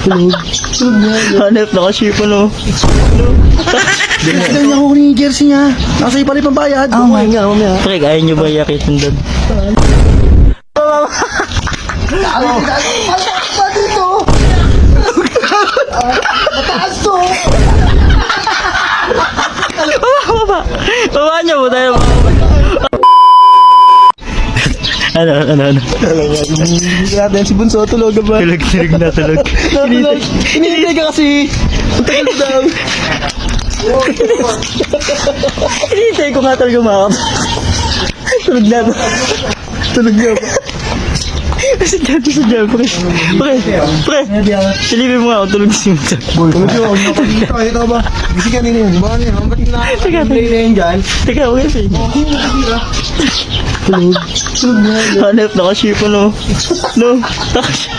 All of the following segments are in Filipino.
Hanap, nakashipan o. Dahil niya ako ni jersey niya. Nasa iyo pala yung pambayad. Oh my God. Pre, ayaw nyo ba iakitin doon? Mataas pa dito. Mataas to. Baba nyo mo tayo. Ano? Hindi natin si Bunso tulog ba? Tulog na. Hinihintay ka kasi. Ang tagal mo daw. Hinihintay ko nga talaga makap. Tulog na ba? Sadya, pre. Silipin mo nga ako, tulog si Musa. Tulog yun. Ito ba? Gisi kanina yun. Baka niya. Ba't na? Play na yun dyan. Teka, okay sa inyo. Tulog na. Hanap, nakashipan o. No,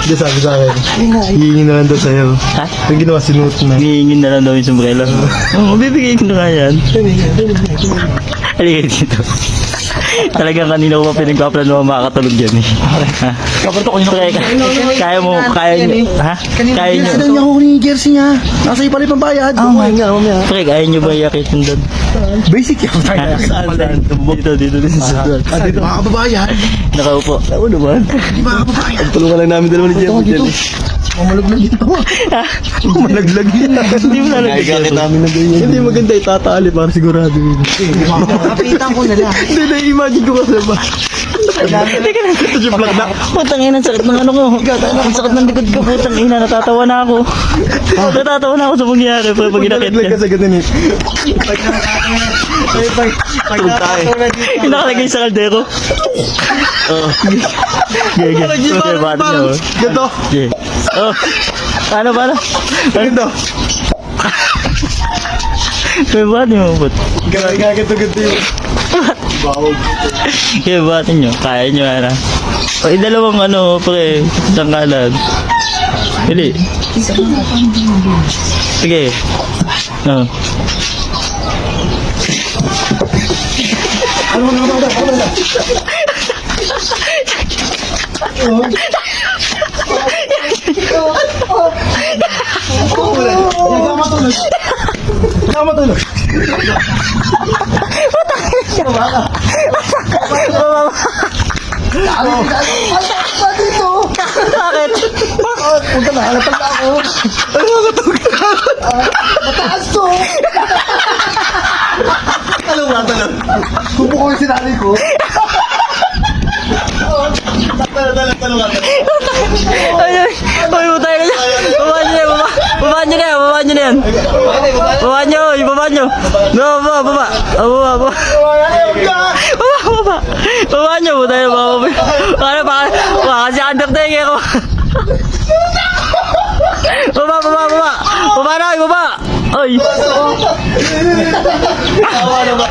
Hindi sabi sa akin. Hihingin na lang daw sa'yo. Ha? Yung ginawa sinuot na. Hihingin na lang daw yung sombrero. Oo, bibigay ko na nga yan. Halika dito. Talagang kanina ko pa pinagpaplano makakatulog yan eh. Ha? Kaparto ko Pre, kaya nyo. Ha? Kaya nyo. Dahil niya ako ni jersey niya. Nasa iyo pala yung pambayad. Oh my God. Pre, kaya nyo ba iakitin doon? Basic yan. Saan? Dito sa doon. Dito makakababayan. Nakaupo. Ako naman. Hindi makakababayan. Tulungan lang namin dalawa ni Jeff. Mamalaglag dito. Mamalaglag yun. Hindi mo lalagyan. Nagkakit namin na ganyan. Hindi maganda itatali para sigurado yun. Kapitan ko na lang. Hindi na-imagine ko kasi ba? Teka lang. Putang ina, sakit ng ano ko. Ang sakit ng likod ko. Putang ina, natatawa na ako. Natatawa na ako sa mangyayari. Pag inakit Nalaglag ka. ka sa ganun eh. Nakalagay sa kaldero. Oo. Gege. Putang bata niya. oh. Ganto. Gege. Oh. Paano? Ganto. May bata niyo mabot. Ganto yun. Bawag. Kaya bata niyo. Kaya niyo na. O, dalawang ano, pre. Isang kanan. Pili. Sige. Oh. Matulog. Bakit? Punta na, halapan na ako. Ano nga matulog? Mataas to. Talong. Kupo ko yung sinali ko. Ay, mo tayo na. Baba nyo na yan. Baba nyo na yan. Baba. Baba nyo mo tayo. Baka kasi undertaker ko. Baba. Ay. Tawa naman.